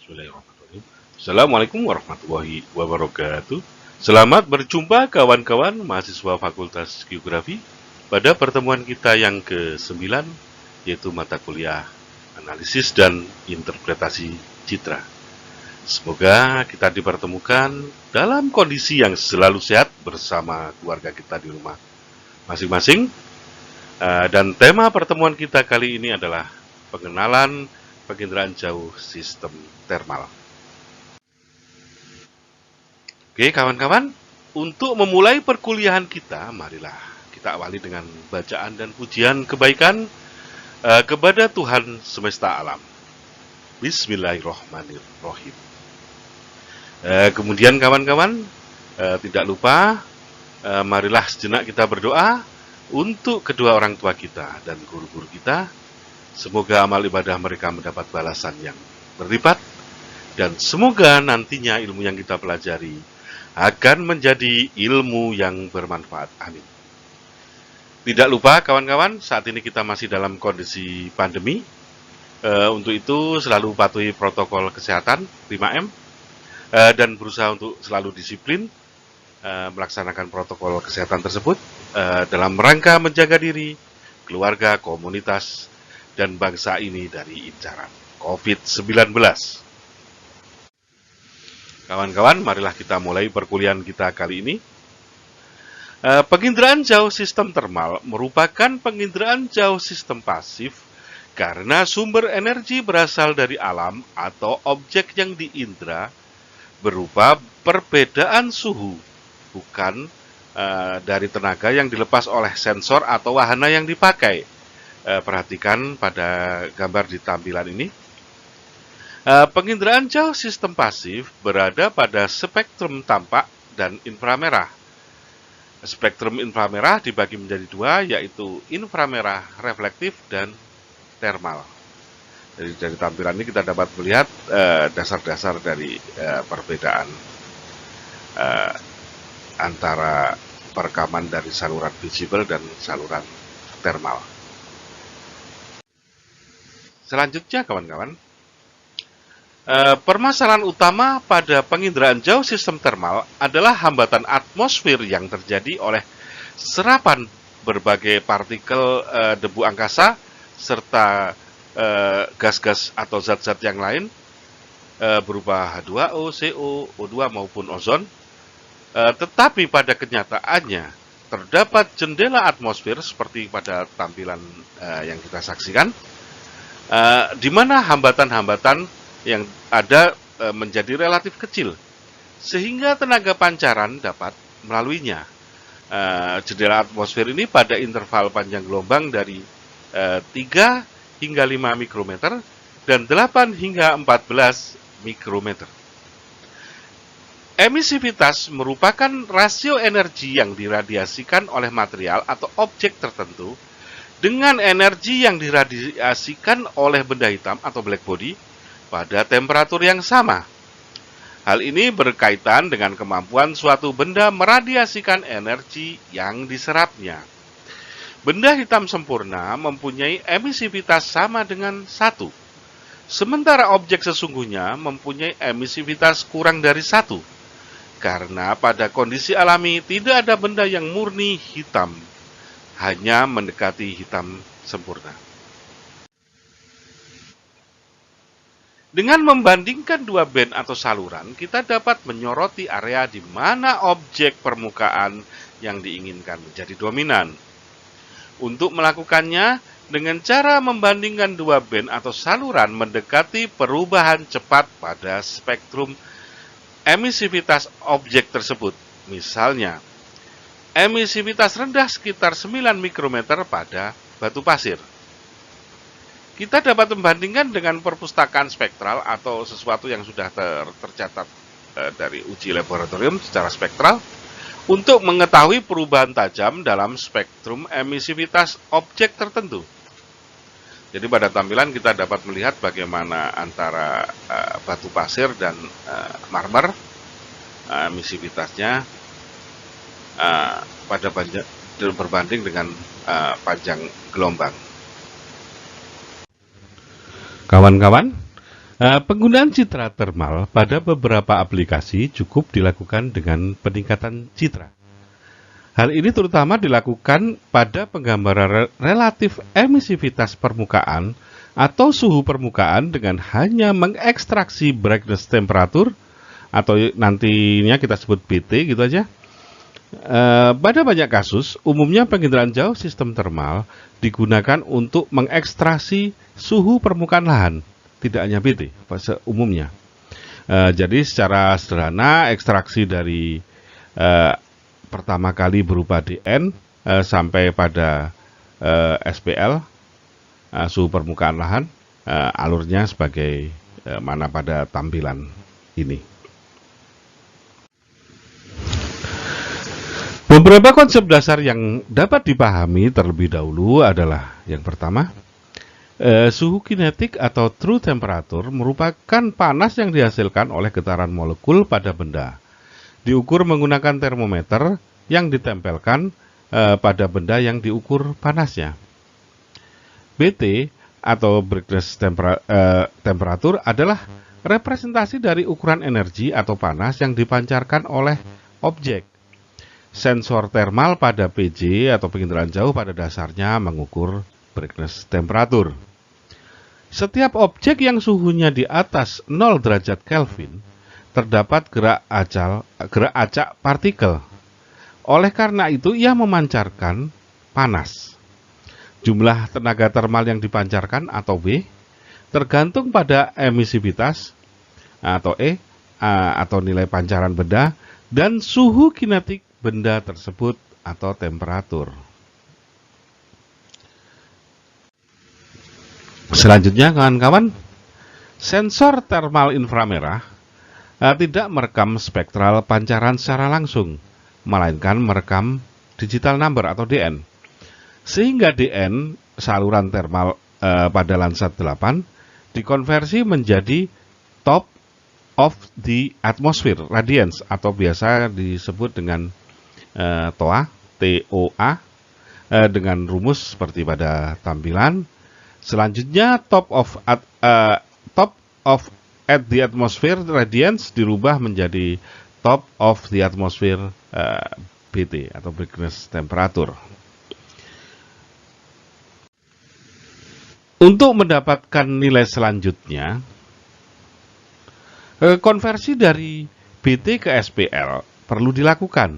Bismillahirrahmanirrahim. Assalamualaikum warahmatullahi wabarakatuh. Selamat berjumpa kawan-kawan mahasiswa Fakultas Geografi pada pertemuan kita yang ke-9, yaitu mata kuliah Analisis dan Interpretasi Citra. Semoga kita dipertemukan dalam kondisi yang selalu sehat bersama keluarga kita di rumah masing-masing. Dan tema pertemuan kita kali ini adalah pengenalan penginderaan jauh sistem termal. Oke kawan-kawan, untuk memulai perkuliahan kita, marilah kita awali dengan bacaan dan pujian kebaikan kepada Tuhan semesta alam. Bismillahirrahmanirrahim. Kemudian kawan-kawan, tidak lupa, marilah sejenak kita berdoa untuk kedua orang tua kita dan guru-guru kita. Semoga amal ibadah mereka mendapat balasan yang berlipat, dan semoga nantinya ilmu yang kita pelajari akan menjadi ilmu yang bermanfaat. Amin. Tidak lupa kawan-kawan, saat ini kita masih dalam kondisi pandemi. Untuk itu selalu patuhi protokol kesehatan 5M dan berusaha untuk selalu disiplin melaksanakan protokol kesehatan tersebut dalam rangka menjaga diri, keluarga, komunitas, dan bangsa ini dari incaran COVID-19. Kawan-kawan, marilah kita mulai perkuliahan kita kali ini. Penginderaan jauh sistem termal merupakan penginderaan jauh sistem pasif karena sumber energi berasal dari alam atau objek yang diindra berupa perbedaan suhu, bukan dari tenaga yang dilepas oleh sensor atau wahana yang dipakai. Perhatikan pada gambar di tampilan ini. Penginderaan jauh sistem pasif berada pada spektrum tampak dan inframerah. Spektrum inframerah dibagi menjadi dua, yaitu inframerah reflektif dan termal. Jadi dari tampilan ini kita dapat melihat dasar-dasar dari perbedaan antara perekaman dari saluran visible dan saluran termal. Selanjutnya kawan-kawan, permasalahan utama pada penginderaan jauh sistem termal adalah hambatan atmosfer yang terjadi oleh serapan berbagai partikel debu angkasa serta gas-gas atau zat-zat yang lain berupa H2O, CO, O2 maupun ozon. Tetapi pada kenyataannya terdapat jendela atmosfer seperti pada tampilan yang kita saksikan, di mana hambatan-hambatan yang ada menjadi relatif kecil, sehingga tenaga pancaran dapat melaluinya. Jendela atmosfer ini pada interval panjang gelombang dari 3 hingga 5 mikrometer dan 8 hingga 14 mikrometer. Emisivitas merupakan rasio energi yang diradiasikan oleh material atau objek tertentu dengan energi yang diradiasikan oleh benda hitam atau black body pada temperatur yang sama. Hal ini berkaitan dengan kemampuan suatu benda meradiasikan energi yang diserapnya. Benda hitam sempurna mempunyai emisivitas sama dengan 1, sementara objek sesungguhnya mempunyai emisivitas kurang dari 1, karena pada kondisi alami tidak ada benda yang murni hitam, hanya mendekati hitam sempurna. Dengan membandingkan dua band atau saluran, kita dapat menyoroti area di mana objek permukaan yang diinginkan menjadi dominan. Untuk melakukannya, dengan cara membandingkan dua band atau saluran mendekati perubahan cepat pada spektrum emisivitas objek tersebut. Misalnya, emisivitas rendah sekitar 9 mikrometer pada batu pasir. Kita dapat membandingkan dengan perpustakaan spektral atau sesuatu yang sudah tercatat dari uji laboratorium secara spektral untuk mengetahui perubahan tajam dalam spektrum emisivitas objek tertentu. Jadi pada tampilan kita dapat melihat bagaimana antara batu pasir dan marmer emisivitasnya pada berbanding dengan panjang gelombang. Kawan-kawan, Penggunaan citra termal pada beberapa aplikasi cukup dilakukan dengan peningkatan citra. Hal ini terutama dilakukan pada penggambaran relatif emisivitas permukaan atau suhu permukaan dengan hanya mengekstraksi brightness temperatur atau nantinya kita sebut BT gitu aja. Pada banyak kasus, umumnya penginderaan jauh sistem termal digunakan untuk mengekstraksi suhu permukaan lahan, tidak hanya BT umumnya. Jadi secara sederhana ekstraksi dari pertama kali berupa DN sampai pada SPL, suhu permukaan lahan, alurnya sebagai mana pada tampilan ini. Beberapa konsep dasar yang dapat dipahami terlebih dahulu adalah yang pertama, suhu kinetik atau true temperature merupakan panas yang dihasilkan oleh getaran molekul pada benda. Diukur menggunakan termometer yang ditempelkan pada benda yang diukur panasnya. BT atau brightness temperature adalah representasi dari ukuran energi atau panas yang dipancarkan oleh objek. Sensor termal pada PJ atau penginderaan jauh pada dasarnya mengukur brightness temperature. Setiap objek yang suhunya di atas 0 derajat Kelvin terdapat gerak acak partikel. Oleh karena itu ia memancarkan panas. Jumlah tenaga termal yang dipancarkan atau W tergantung pada emisivitas atau E atau nilai pancaran benda dan suhu kinetik benda tersebut atau temperatur. Selanjutnya kawan-kawan, sensor termal inframerah tidak merekam spektral pancaran secara langsung, melainkan merekam digital number atau DN. Sehingga DN, saluran termal pada Landsat 8, dikonversi menjadi top of the atmosphere radiance atau biasa disebut dengan TOA, TOA, dengan rumus seperti pada tampilan. Selanjutnya top of at the atmosphere radiance dirubah menjadi top of the atmosphere BT atau brightness temperature. Untuk mendapatkan nilai selanjutnya, konversi dari BT ke SPL perlu dilakukan.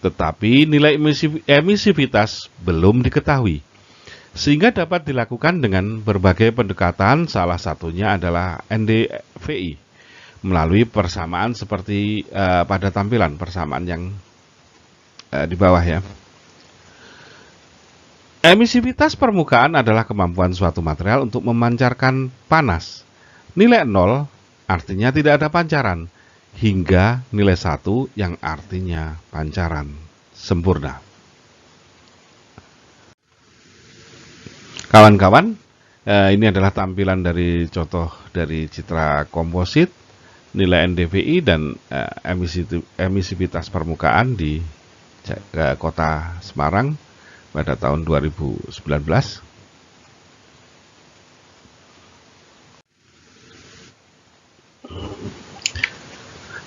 Tetapi nilai emisivitas belum diketahui, sehingga dapat dilakukan dengan berbagai pendekatan, salah satunya adalah NDVI, melalui persamaan seperti pada tampilan, persamaan yang di bawah ya. Emisivitas permukaan adalah kemampuan suatu material untuk memancarkan panas. Nilai 0 artinya tidak ada pancaran, hingga nilai 1 yang artinya pancaran sempurna. Kawan-kawan, ini adalah tampilan dari contoh dari citra komposit, nilai NDVI dan emisivitas permukaan di kota Semarang pada tahun 2019.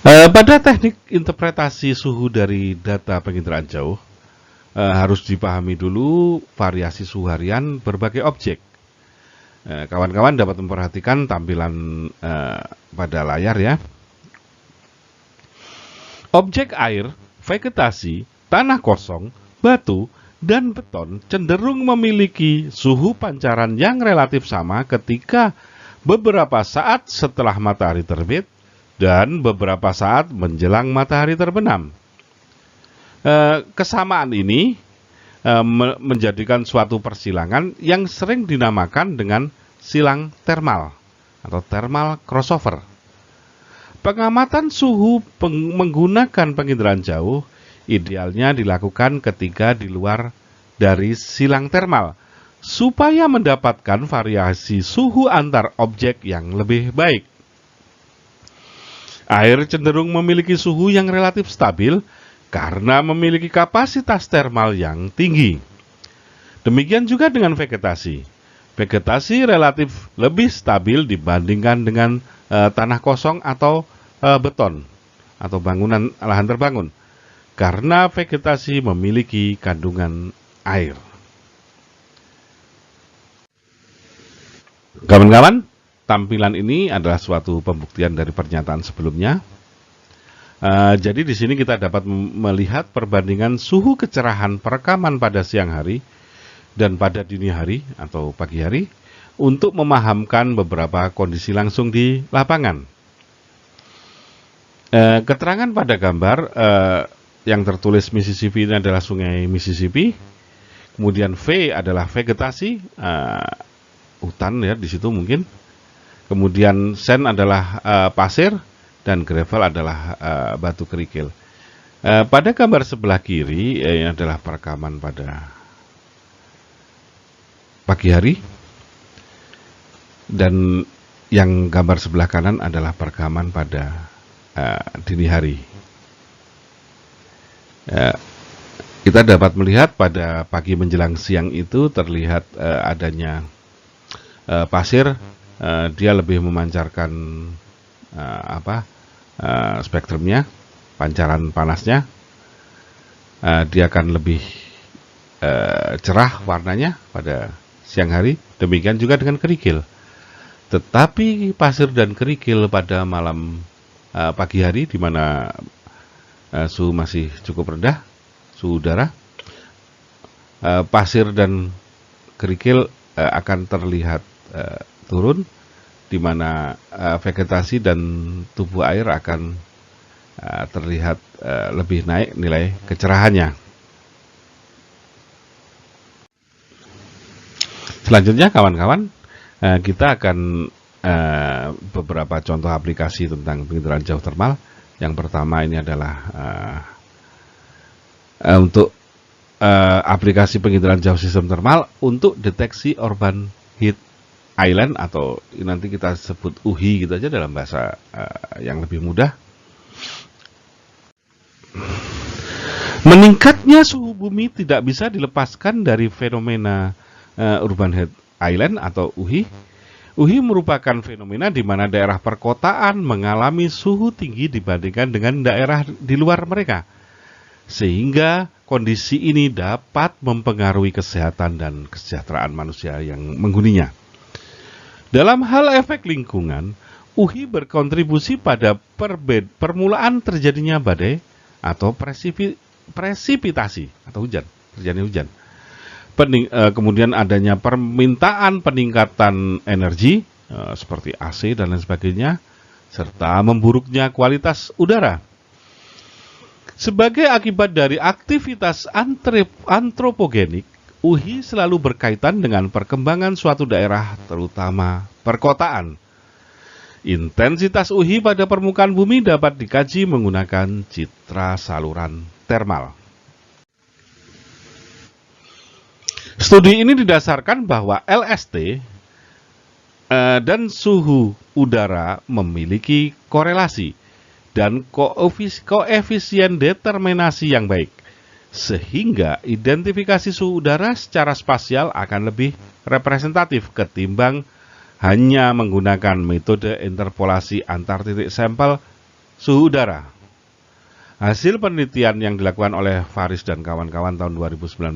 Pada teknik interpretasi suhu dari data penginderaan jauh, harus dipahami dulu variasi suhu harian berbagai objek. Kawan-kawan dapat memperhatikan tampilan pada layar ya. Objek air, vegetasi, tanah kosong, batu, dan beton cenderung memiliki suhu pancaran yang relatif sama ketika beberapa saat setelah matahari terbit dan beberapa saat menjelang matahari terbenam. Kesamaan ini menjadikan suatu persilangan yang sering dinamakan dengan silang termal atau thermal crossover. Pengamatan suhu menggunakan penginderaan jauh idealnya dilakukan ketika di luar dari silang termal, supaya mendapatkan variasi suhu antar objek yang lebih baik. Air cenderung memiliki suhu yang relatif stabil karena memiliki kapasitas termal yang tinggi. Demikian juga dengan vegetasi. Vegetasi relatif lebih stabil dibandingkan dengan tanah kosong atau beton atau bangunan lahan terbangun, karena vegetasi memiliki kandungan air. Kawan-kawan, tampilan ini adalah suatu pembuktian dari pernyataan sebelumnya. Jadi di sini kita dapat melihat perbandingan suhu kecerahan perekaman pada siang hari dan pada dini hari atau pagi hari untuk memahamkan beberapa kondisi langsung di lapangan. Keterangan pada gambar yang tertulis Mississippi ini adalah sungai Mississippi, kemudian V adalah vegetasi, hutan ya di situ mungkin, kemudian sand adalah pasir, dan gravel adalah batu kerikil. Pada gambar sebelah kiri ini adalah perekaman pada pagi hari, dan yang gambar sebelah kanan adalah perekaman pada dini hari. Kita dapat melihat pada pagi menjelang siang itu terlihat adanya pasir, dia lebih memancarkan spektrumnya, pancaran panasnya, dia akan lebih cerah warnanya pada siang hari. Demikian juga dengan kerikil. Tetapi pasir dan kerikil pada malam pagi hari, di mana suhu masih cukup rendah, suhu udara, pasir dan kerikil akan terlihat turun, di mana vegetasi dan tubuh air akan terlihat lebih naik nilai kecerahannya. Selanjutnya kawan-kawan, kita akan beberapa contoh aplikasi tentang pengindran jauh termal. Yang pertama ini adalah untuk aplikasi pengindran jauh sistem termal untuk deteksi urban heat island, atau nanti kita sebut UHI gitu aja dalam bahasa yang lebih mudah. Meningkatnya suhu bumi tidak bisa dilepaskan dari fenomena urban heat island atau UHI. UHI merupakan fenomena di mana daerah perkotaan mengalami suhu tinggi dibandingkan dengan daerah di luar mereka, sehingga kondisi ini dapat mempengaruhi kesehatan dan kesejahteraan manusia yang menghuninya. Dalam hal efek lingkungan, UHI berkontribusi pada permulaan terjadinya badai atau presipitasi atau hujan, terjadi hujan. Kemudian adanya permintaan peningkatan energi seperti AC dan lain sebagainya, serta memburuknya kualitas udara. Sebagai akibat dari aktivitas antropogenik, UHI selalu berkaitan dengan perkembangan suatu daerah, terutama perkotaan. Intensitas UHI pada permukaan bumi dapat dikaji menggunakan citra saluran termal. Studi ini didasarkan bahwa LST dan suhu udara memiliki korelasi dan koefisien determinasi yang baik, sehingga identifikasi suhu udara secara spasial akan lebih representatif ketimbang hanya menggunakan metode interpolasi antar titik sampel suhu udara. Hasil penelitian yang dilakukan oleh Faris dan kawan-kawan tahun 2019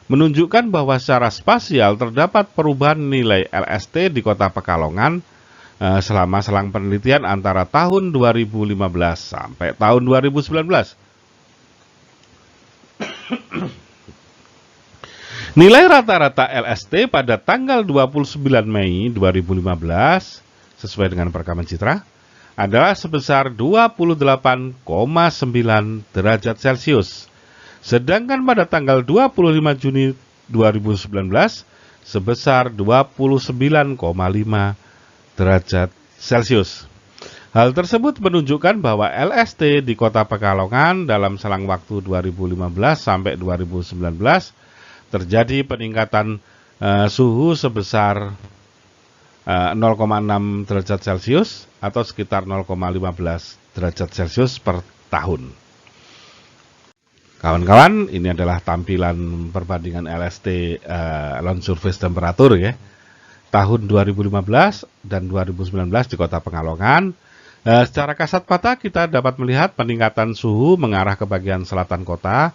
menunjukkan bahwa secara spasial terdapat perubahan nilai LST di kota Pekalongan selama selang penelitian antara tahun 2015 sampai tahun 2019. Nilai rata-rata LST pada tanggal 29 Mei 2015 sesuai dengan perekaman citra adalah sebesar 28,9 derajat Celcius. Sedangkan pada tanggal 25 Juni 2019 sebesar 29,5 derajat Celcius. Hal tersebut menunjukkan bahwa LST di kota Pekalongan dalam selang waktu 2015 sampai 2019 terjadi peningkatan suhu sebesar 0,6 derajat Celcius atau sekitar 0,15 derajat Celcius per tahun. Kawan-kawan, ini adalah tampilan perbandingan LST land surface temperature ya. tahun 2015 dan 2019 di Kota Pekalongan. Secara kasat mata kita dapat melihat peningkatan suhu mengarah ke bagian selatan kota,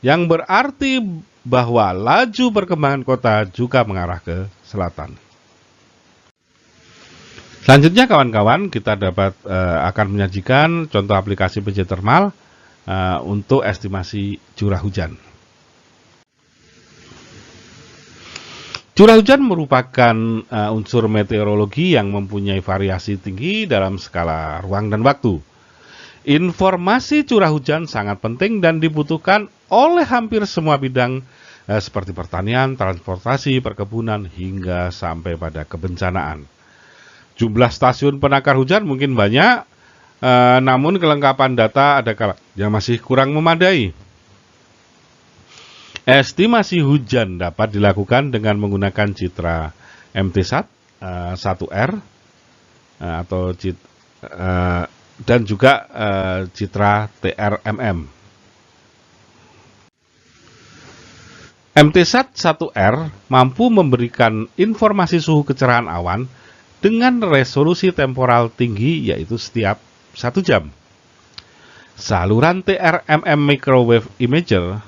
yang berarti bahwa laju perkembangan kota juga mengarah ke selatan. Selanjutnya kawan-kawan, kita akan menyajikan contoh aplikasi PJ Thermal untuk estimasi curah hujan. Curah hujan merupakan unsur meteorologi yang mempunyai variasi tinggi dalam skala ruang dan waktu. Informasi curah hujan sangat penting dan dibutuhkan oleh hampir semua bidang seperti pertanian, transportasi, perkebunan, hingga sampai pada kebencanaan. Jumlah stasiun penakar hujan mungkin banyak, namun kelengkapan data ada kalanya masih kurang memadai. Estimasi hujan dapat dilakukan dengan menggunakan citra MTSAT 1R dan juga citra TRMM. MTSAT 1R mampu memberikan informasi suhu kecerahan awan dengan resolusi temporal tinggi, yaitu setiap 1 jam. Saluran TRMM Microwave Imager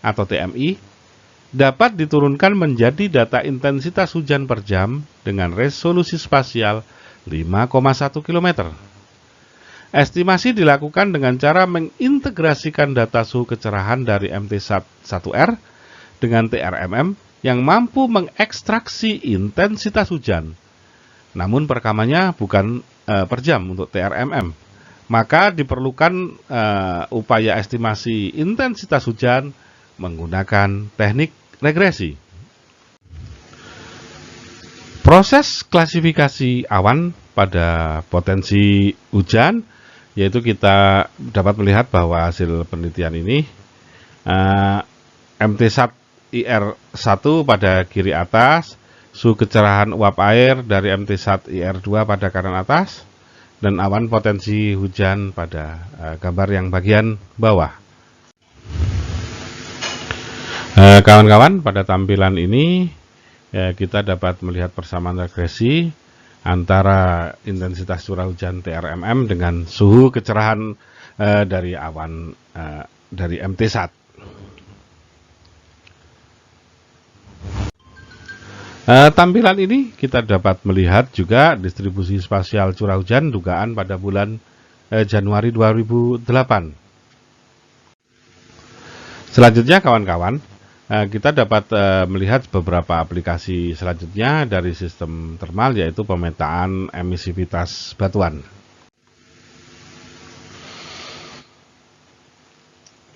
atau TMI dapat diturunkan menjadi data intensitas hujan per jam dengan resolusi spasial 5,1 km. Estimasi dilakukan dengan cara mengintegrasikan data suhu kecerahan dari MTSAT 1R dengan TRMM yang mampu mengekstraksi intensitas hujan. Namun perekamannya bukan per jam untuk TRMM. Maka diperlukan upaya estimasi intensitas hujan menggunakan teknik regresi. Proses klasifikasi awan pada potensi hujan, yaitu kita dapat melihat bahwa hasil penelitian ini MTSAT IR1 pada kiri atas, suhu kecerahan uap air dari MTSAT IR2 pada kanan atas, dan awan potensi hujan pada gambar yang bagian bawah. Kawan-kawan, pada tampilan ini kita dapat melihat persamaan regresi antara intensitas curah hujan TRMM dengan suhu kecerahan dari awan dari MTSAT. Tampilan ini kita dapat melihat juga distribusi spasial curah hujan dugaan pada bulan Januari 2008. Selanjutnya kawan-kawan, kita dapat melihat beberapa aplikasi selanjutnya dari sistem thermal, yaitu pemetaan emisivitas batuan.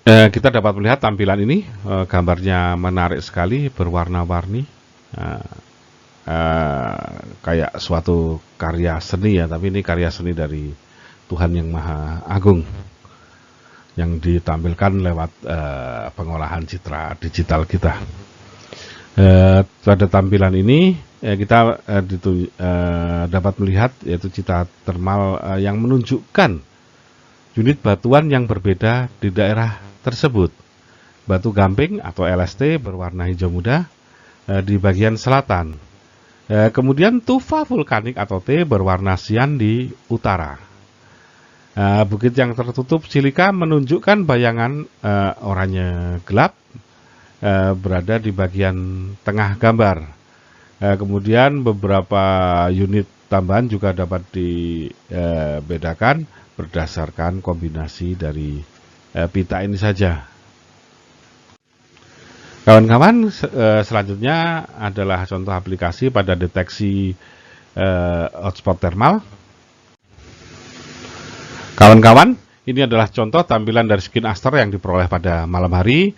Kita dapat melihat tampilan ini, gambarnya menarik sekali, berwarna-warni, kayak suatu karya seni ya, tapi ini karya seni dari Tuhan yang Maha Agung yang ditampilkan lewat pengolahan citra digital kita. Pada tampilan ini kita dapat melihat yaitu citra thermal yang menunjukkan unit batuan yang berbeda di daerah tersebut. Batu gamping atau LST berwarna hijau muda di bagian selatan. Kemudian tufa vulkanik atau T berwarna sian di utara. Bukit yang tertutup silika menunjukkan bayangan oranye gelap berada di bagian tengah gambar. Kemudian beberapa unit tambahan juga dapat dibedakan berdasarkan kombinasi dari pita ini saja. Kawan-kawan, selanjutnya adalah contoh aplikasi pada deteksi hotspot thermal. Kawan-kawan, ini adalah contoh tampilan dari skin aster yang diperoleh pada malam hari.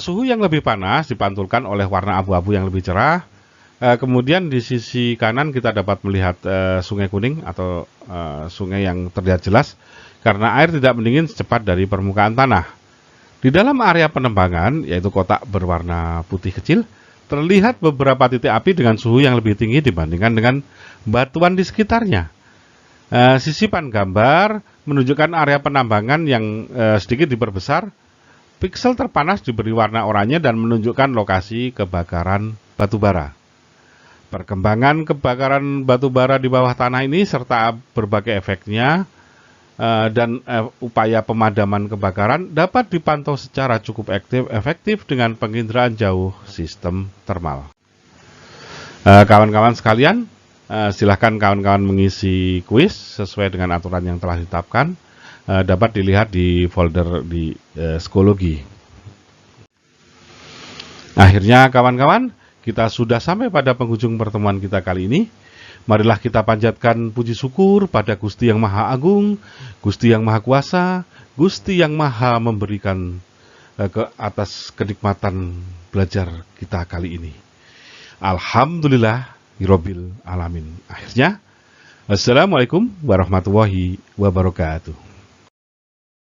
Suhu yang lebih panas dipantulkan oleh warna abu-abu yang lebih cerah. Kemudian di sisi kanan kita dapat melihat sungai kuning atau sungai yang terlihat jelas karena air tidak mendingin secepat dari permukaan tanah. Di dalam area penembangan, yaitu kotak berwarna putih kecil, terlihat beberapa titik api dengan suhu yang lebih tinggi dibandingkan dengan batuan di sekitarnya. Sisipan gambar menunjukkan area penambangan yang sedikit diperbesar. Piksel terpanas diberi warna oranye dan menunjukkan lokasi kebakaran batu bara. Perkembangan kebakaran batu bara di bawah tanah ini serta berbagai efeknya dan upaya pemadaman kebakaran dapat dipantau secara cukup efektif dengan penginderaan jauh sistem termal. Kawan-kawan sekalian, silahkan kawan-kawan mengisi kuis sesuai dengan aturan yang telah ditetapkan. Dapat dilihat di folder di psikologi. Akhirnya kawan-kawan, kita sudah sampai pada penghujung pertemuan kita kali ini. Marilah kita panjatkan puji syukur pada Gusti yang Maha Agung, Gusti yang Maha Kuasa, Gusti yang Maha memberikan ke atas kenikmatan belajar kita kali ini. Alhamdulillahirabbil alamin. Akhirnya, wassalamualaikum warahmatullahi wabarakatuh.